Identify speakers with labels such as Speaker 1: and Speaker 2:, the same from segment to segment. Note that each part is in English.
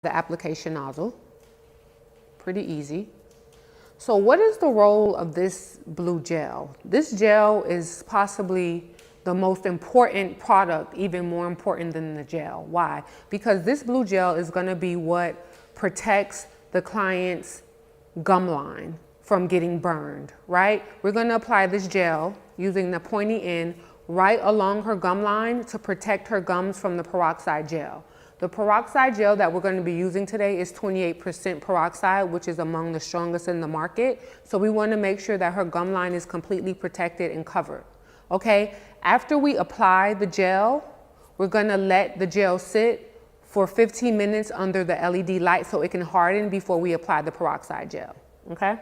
Speaker 1: The application nozzle. Pretty easy. So what is the role of this blue gel? This gel is possibly the most important product, even more important than the gel. Why? Because this blue gel is going to be what protects the client's gum line from getting burned, right? We're going to apply this gel using the pointy end right along her gum line to protect her gums from the peroxide gel. The peroxide gel that we're going to be using today is 28% peroxide, which is among the strongest in the market. So we want to make sure that her gum line is completely protected and covered. Okay, after we apply the gel, we're going to let the gel sit for 15 minutes under the LED light so it can harden before we apply the peroxide gel. Okay,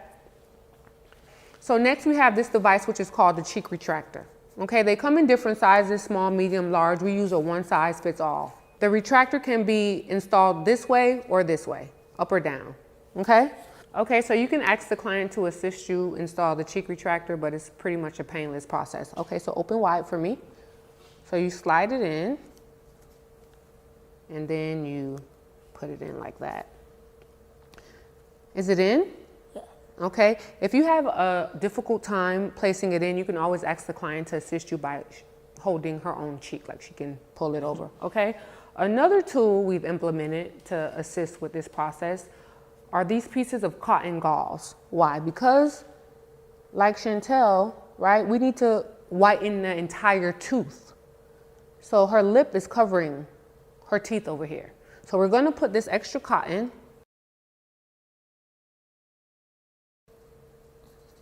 Speaker 1: so next we have this device which is called the cheek retractor. Okay, they come in different sizes, small, medium, large. We use a one size fits all. The retractor can be installed this way or this way, up or down, okay? Okay, so you can ask the client to assist you install the cheek retractor, but it's pretty much a painless process. Okay, so open wide for me. So you slide it in, and then you put it in like that. Is it in? Yeah. Okay, if you have a difficult time placing it in, you can always ask the client to assist you by holding her own cheek, like she can pull it over, okay? Another tool we've implemented to assist with this process are these pieces of cotton gauze. Why? Because, like Chantel, right, we need to whiten the entire tooth. So her lip is covering her teeth over here. So we're going to put this extra cotton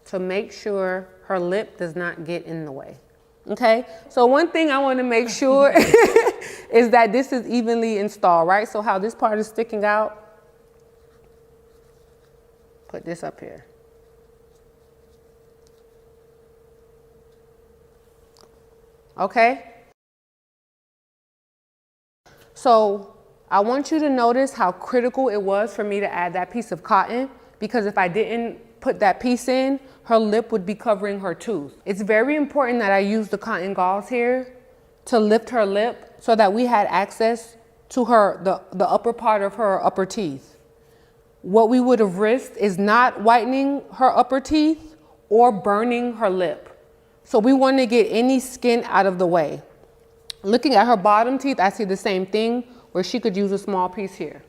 Speaker 1: to make sure her lip does not get in the way. Okay, so one thing I want to make sure is that this is evenly installed, right? So how this part is sticking out, put this up here. Okay, so I want you to notice how critical it was for me to add that piece of cotton, because if I didn't put that piece in, her lip would be covering her tooth. It's very important that I use the cotton gauze here to lift her lip so that we had access to the upper part of her upper teeth. What we would have risked is not whitening her upper teeth or burning her lip. So we want to get any skin out of the way. Looking at her bottom teeth, I see the same thing where she could use a small piece here.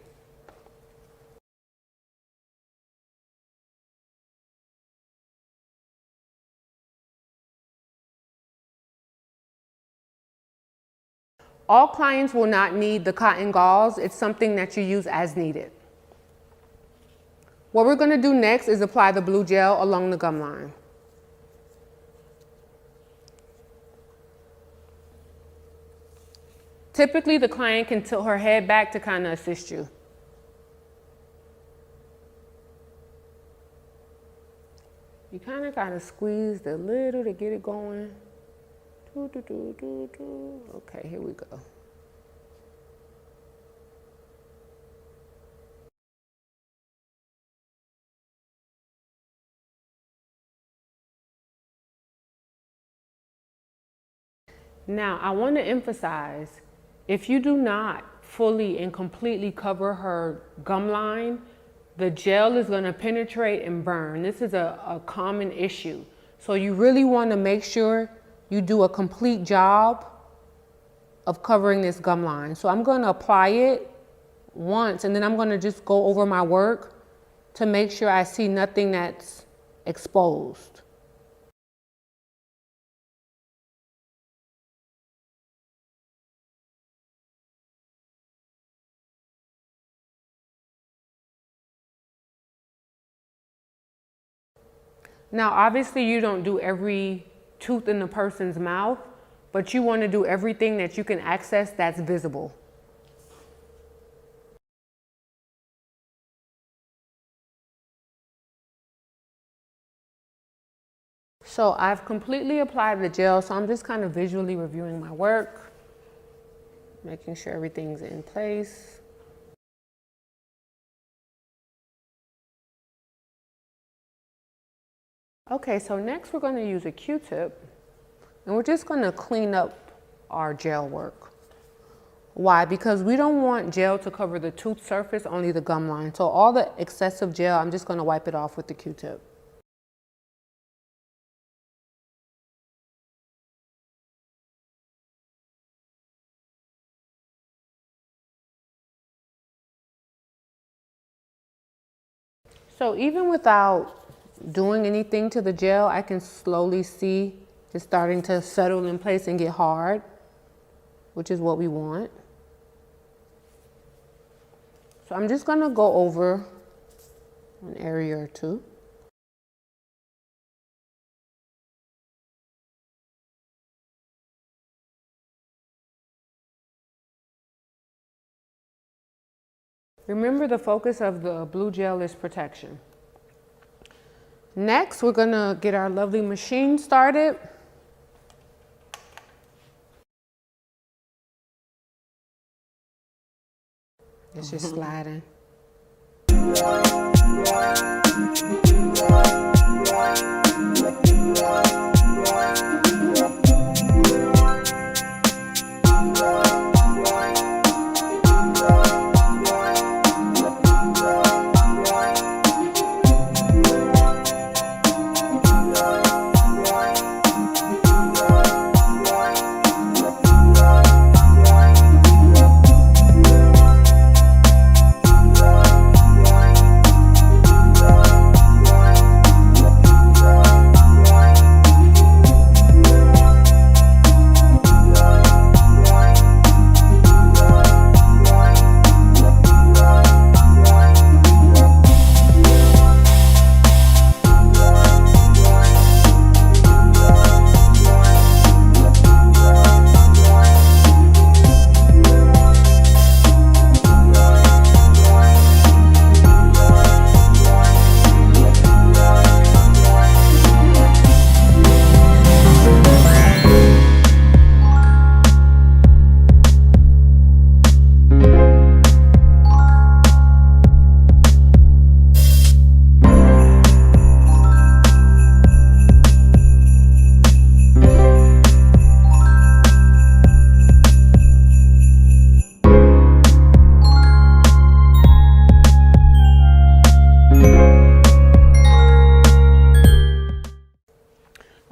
Speaker 1: All clients will not need the cotton gauze. It's something that you use as needed. What we're going to do next is apply the blue gel along the gum line. Typically, the client can tilt her head back to kind of assist you. You kind of got to squeeze a little to get it going. Okay, here we go. Now, I want to emphasize, if you do not fully and completely cover her gum line, the gel is going to penetrate and burn. This is a common issue. So you really want to make sure you do a complete job of covering this gum line. So I'm going to apply it once, and then I'm going to just go over my work to make sure I see nothing that's exposed. Now, obviously, you don't do every tooth in the person's mouth, but you want to do everything that you can access that's visible. So I've completely applied the gel, so I'm just kind of visually reviewing my work, making sure everything's in place. Okay, so next we're going to use a Q-tip, and we're just going to clean up our gel work. Why? Because we don't want gel to cover the tooth surface, only the gum line. So all the excessive gel, I'm just going to wipe it off with the Q-tip. So even without doing anything to the gel, I can slowly see it's starting to settle in place and get hard, which is what we want. So I'm just gonna go over an area or two. Remember, the focus of the blue gel is protection. Next, we're gonna get our lovely machine started. It's just sliding.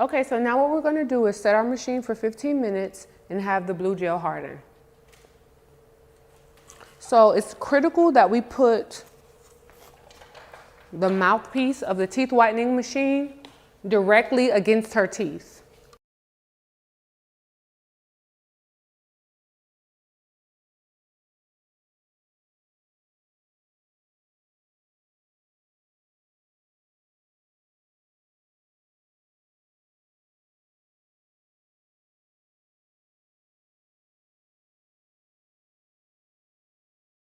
Speaker 1: Okay, so now what we're gonna do is set our machine for 15 minutes and have the blue gel harden. So it's critical that we put the mouthpiece of the teeth whitening machine directly against her teeth.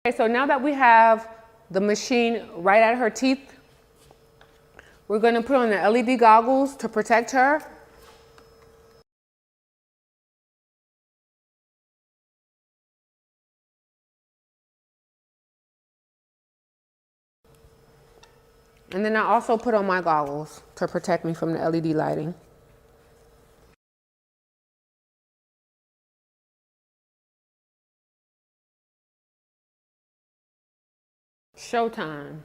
Speaker 1: Okay, so now that we have the machine right at her teeth, we're going to put on the LED goggles to protect her. And then I also put on my goggles to protect me from the LED lighting. Showtime.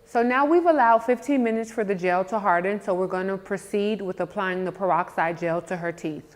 Speaker 1: So now we've allowed 15 minutes for the gel to harden, so we're going to proceed with applying the peroxide gel to her teeth.